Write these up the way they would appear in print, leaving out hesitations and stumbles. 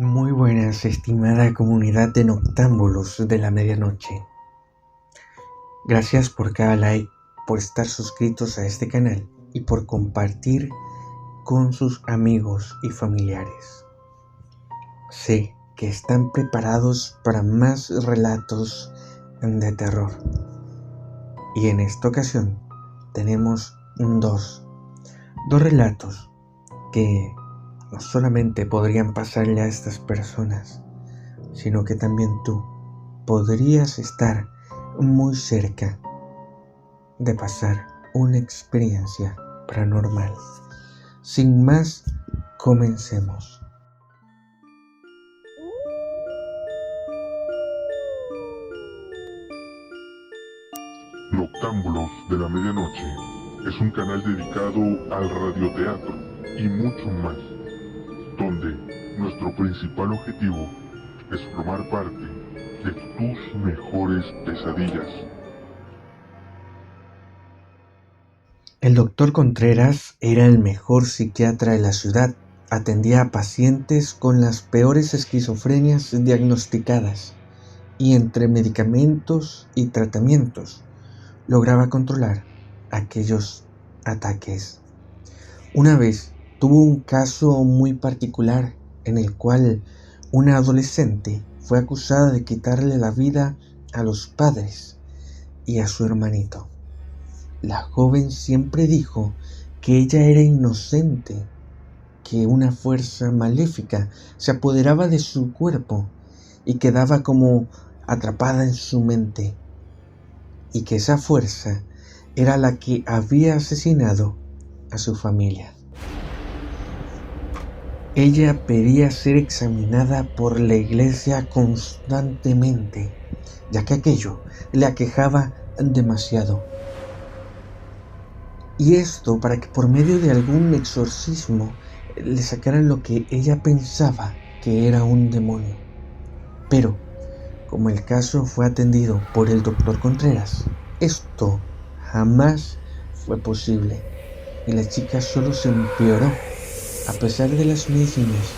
Muy buenas, estimada comunidad de noctámbulos de la medianoche. Gracias por cada like, por estar suscritos a este canal y por compartir con sus amigos y familiares. Sé que están preparados para más relatos de terror. Y en esta ocasión tenemos dos relatos que no solamente podrían pasarle a estas personas, sino que también tú podrías estar muy cerca de pasar una experiencia paranormal. Sin más, comencemos. Noctámbulos de la Medianoche es un canal dedicado al radioteatro y mucho más, donde nuestro principal objetivo es formar parte de tus mejores pesadillas. El doctor Contreras era el mejor psiquiatra de la ciudad. Atendía a pacientes con las peores esquizofrenias diagnosticadas y entre medicamentos y tratamientos lograba controlar aquellos ataques. Una vez tuvo un caso muy particular en el cual una adolescente fue acusada de quitarle la vida a los padres y a su hermanito. La joven siempre dijo que ella era inocente, que una fuerza maléfica se apoderaba de su cuerpo y quedaba como atrapada en su mente, y que esa fuerza era la que había asesinado a su familia. Ella pedía ser examinada por la iglesia constantemente, ya que aquello le aquejaba demasiado. Y esto para que por medio de algún exorcismo le sacaran lo que ella pensaba que era un demonio. Pero, como el caso fue atendido por el doctor Contreras, esto jamás fue posible y la chica solo se empeoró a pesar de las medicinas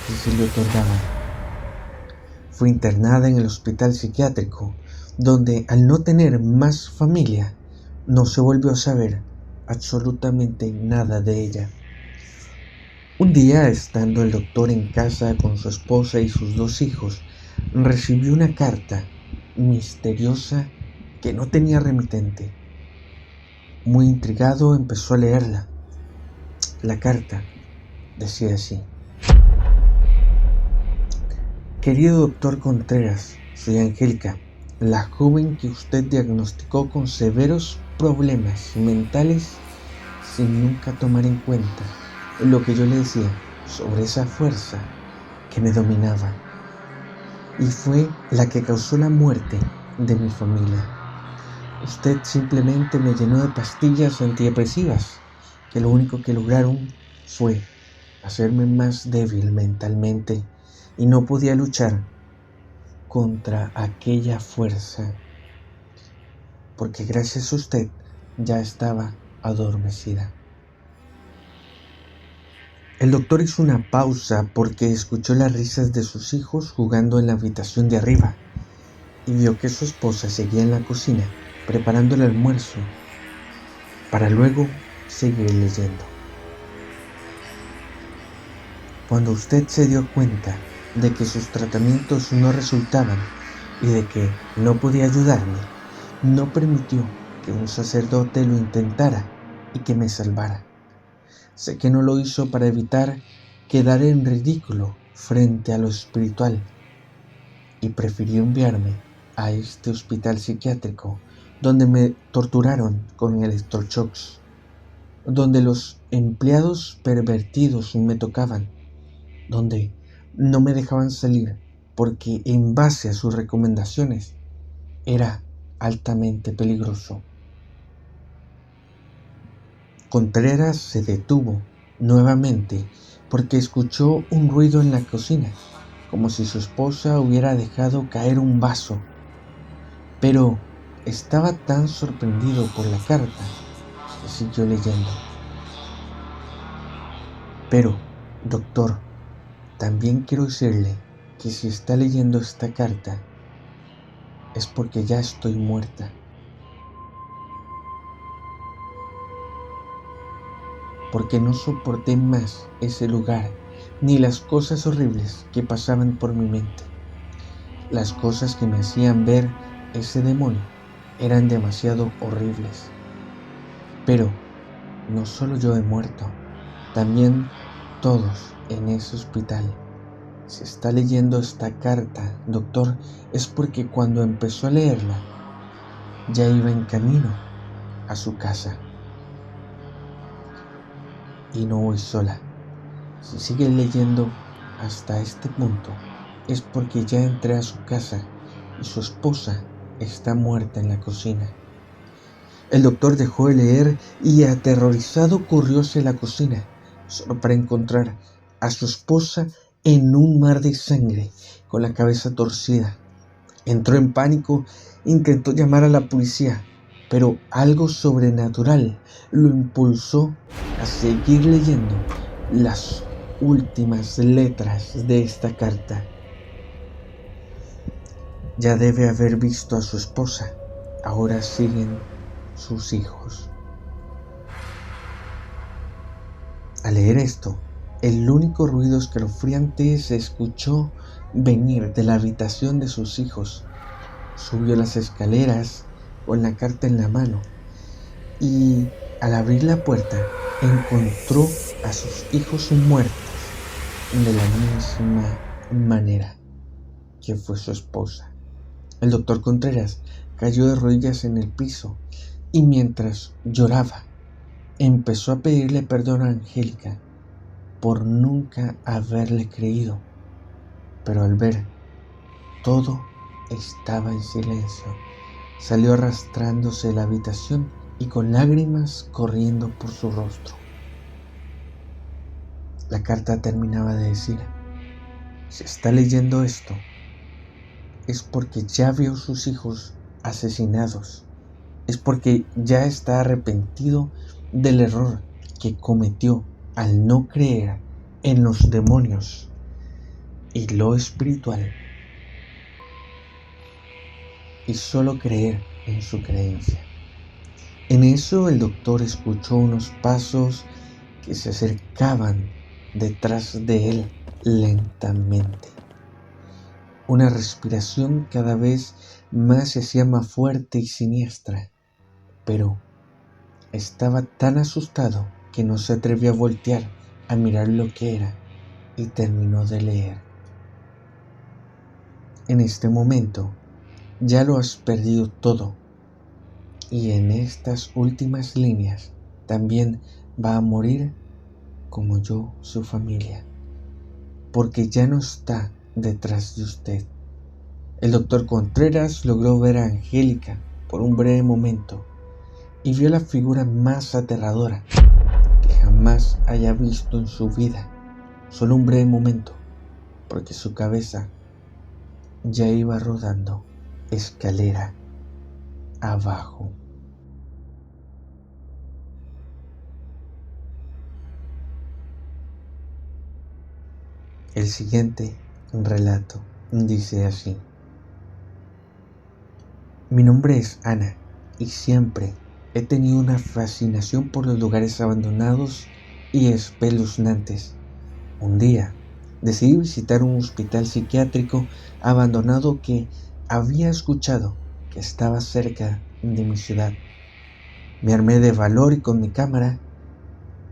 que se le otorgaban. Fue internada en el hospital psiquiátrico, donde al no tener más familia, no se volvió a saber absolutamente nada de ella. Un día, estando el doctor en casa con su esposa y sus dos hijos, recibió una carta misteriosa que no tenía remitente. Muy intrigado, empezó a leerla. La carta decía así: Querido doctor Contreras, soy Angélica, la joven que usted diagnosticó con severos problemas mentales sin nunca tomar en cuenta lo que yo le decía sobre esa fuerza que me dominaba y fue la que causó la muerte de mi familia. Usted simplemente me llenó de pastillas antidepresivas que lo único que lograron fue hacerme más débil mentalmente y no podía luchar contra aquella fuerza, porque gracias a usted ya estaba adormecida. El doctor hizo una pausa porque escuchó las risas de sus hijos jugando en la habitación de arriba y vio que su esposa seguía en la cocina preparando el almuerzo para luego seguir leyendo. Cuando usted se dio cuenta de que sus tratamientos no resultaban y de que no podía ayudarme, no permitió que un sacerdote lo intentara y que me salvara. Sé que no lo hizo para evitar quedar en ridículo frente a lo espiritual y prefirió enviarme a este hospital psiquiátrico donde me torturaron con electroshocks, donde los empleados pervertidos me tocaban, donde no me dejaban salir porque en base a sus recomendaciones era altamente peligroso. Contreras se detuvo nuevamente porque escuchó un ruido en la cocina, como si su esposa hubiera dejado caer un vaso. Pero estaba tan sorprendido por la carta que siguió leyendo. Pero, doctor, también quiero decirle que si está leyendo esta carta es porque ya estoy muerta. Porque no soporté más ese lugar ni las cosas horribles que pasaban por mi mente. Las cosas que me hacían ver ese demonio eran demasiado horribles. Pero no solo yo he muerto, también todos en ese hospital. Si está leyendo esta carta, doctor, es porque cuando empezó a leerla, ya iba en camino a su casa. Y no voy sola. Si sigue leyendo hasta este punto, es porque ya entré a su casa y su esposa está muerta en la cocina. El doctor dejó de leer y aterrorizado corrió hacia la cocina, solo para encontrar a su esposa en un mar de sangre, con la cabeza torcida. Entró en pánico, intentó llamar a la policía, pero algo sobrenatural lo impulsó a seguir leyendo las últimas letras de esta carta. Ya debe haber visto a su esposa, ahora siguen sus hijos. Al leer esto, el único ruido escalofriante se escuchó venir de la habitación de sus hijos. Subió las escaleras con la carta en la mano y al abrir la puerta encontró a sus hijos muertos de la misma manera que fue su esposa. El doctor Contreras cayó de rodillas en el piso y mientras lloraba empezó a pedirle perdón a Angélica por nunca haberle creído, pero al ver todo estaba en silencio, salió arrastrándose de la habitación y con lágrimas corriendo por su rostro. La carta terminaba de decir: si está leyendo esto, es porque ya vio sus hijos asesinados, es porque ya está arrepentido del error que cometió al no creer en los demonios y lo espiritual y solo creer en su creencia. En eso el doctor escuchó unos pasos que se acercaban detrás de él lentamente. Una respiración cada vez más se hacía más fuerte y siniestra, pero estaba tan asustado que no se atrevió a voltear a mirar lo que era y terminó de leer. En este momento ya lo has perdido todo y en estas últimas líneas también va a morir como yo su familia, porque ya no está detrás de usted. El doctor Contreras logró ver a Angélica por un breve momento y vio la figura más aterradora que jamás haya visto en su vida. Solo un breve momento, porque su cabeza ya iba rodando escalera abajo. El siguiente relato dice así: mi nombre es Ana y siempre he tenido una fascinación por los lugares abandonados y espeluznantes. Un día decidí visitar un hospital psiquiátrico abandonado que había escuchado que estaba cerca de mi ciudad. Me armé de valor y con mi cámara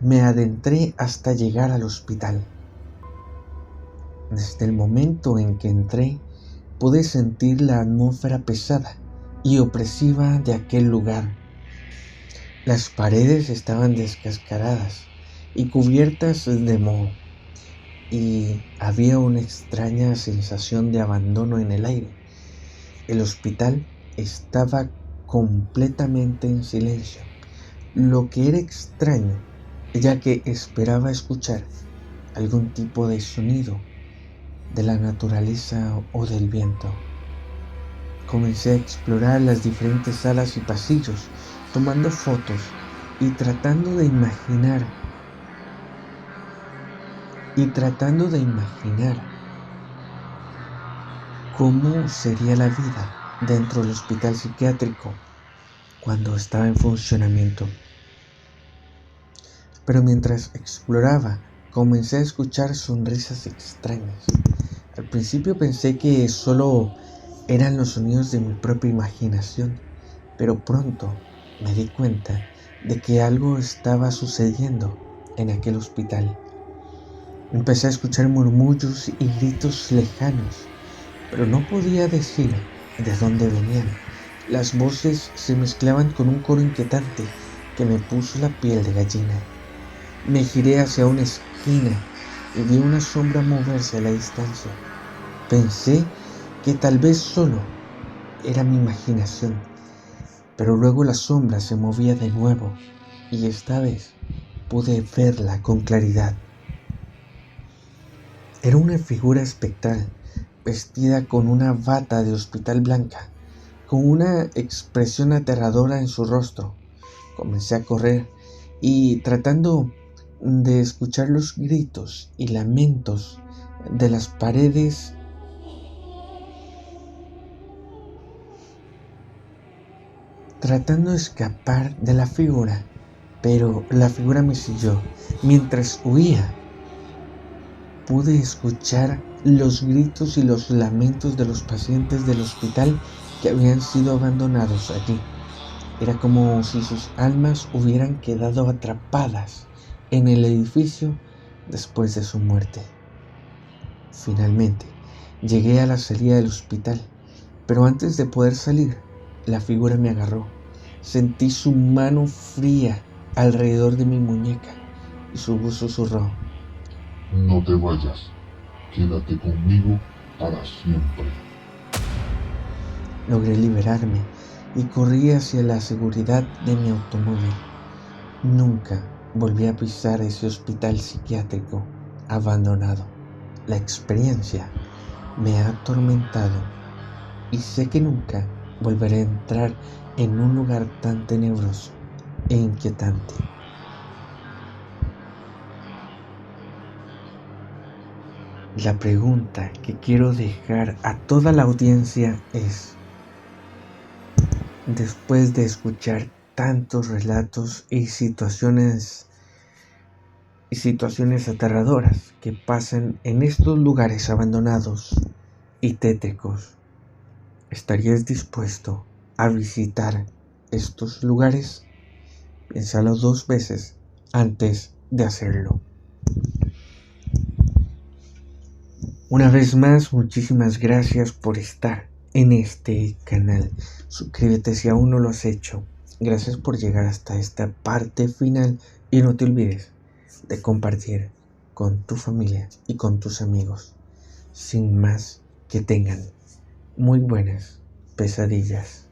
me adentré hasta llegar al hospital. Desde el momento en que entré, pude sentir la atmósfera pesada y opresiva de aquel lugar. Las paredes estaban descascaradas y cubiertas de moho, y había una extraña sensación de abandono en el aire. El hospital estaba completamente en silencio, lo que era extraño, ya que esperaba escuchar algún tipo de sonido de la naturaleza o del viento. Comencé a explorar las diferentes salas y pasillos, tomando fotos y tratando de imaginar y tratando de imaginar cómo sería la vida dentro del hospital psiquiátrico cuando estaba en funcionamiento. Pero mientras exploraba, comencé a escuchar sonrisas extrañas. Al principio pensé que solo eran los sonidos de mi propia imaginación, pero pronto me di cuenta de que algo estaba sucediendo en aquel hospital. Empecé a escuchar murmullos y gritos lejanos, pero no podía decir de dónde venían. Las voces se mezclaban con un coro inquietante que me puso la piel de gallina. Me giré hacia una esquina y vi una sombra moverse a la distancia. Pensé que tal vez solo era mi imaginación, pero luego la sombra se movía de nuevo y esta vez pude verla con claridad. Era una figura espectral, vestida con una bata de hospital blanca, con una expresión aterradora en su rostro. Comencé a correr y tratando de escuchar los gritos y lamentos de las paredes, tratando de escapar de la figura, pero la figura me siguió. Mientras huía, pude escuchar los gritos y los lamentos de los pacientes del hospital que habían sido abandonados allí. Era como si sus almas hubieran quedado atrapadas en el edificio después de su muerte. Finalmente, llegué a la salida del hospital, pero antes de poder salir, la figura me agarró. Sentí su mano fría alrededor de mi muñeca y su voz susurró: No te vayas, quédate conmigo para siempre. Logré liberarme y corrí hacia la seguridad de mi automóvil. Nunca volví a pisar ese hospital psiquiátrico abandonado. La experiencia me ha atormentado y sé que nunca volveré a entrar en un lugar tan tenebroso e inquietante. La pregunta que quiero dejar a toda la audiencia es: después de escuchar tantos relatos y situaciones aterradoras que pasan en estos lugares abandonados y tétricos, ¿estarías dispuesto a visitar estos lugares? Piénsalo 2 veces antes de hacerlo. Una vez más, muchísimas gracias por estar en este canal. Suscríbete si aún no lo has hecho. Gracias por llegar hasta esta parte final y no te olvides de compartir con tu familia y con tus amigos. Sin más, que tengan muy buenas pesadillas.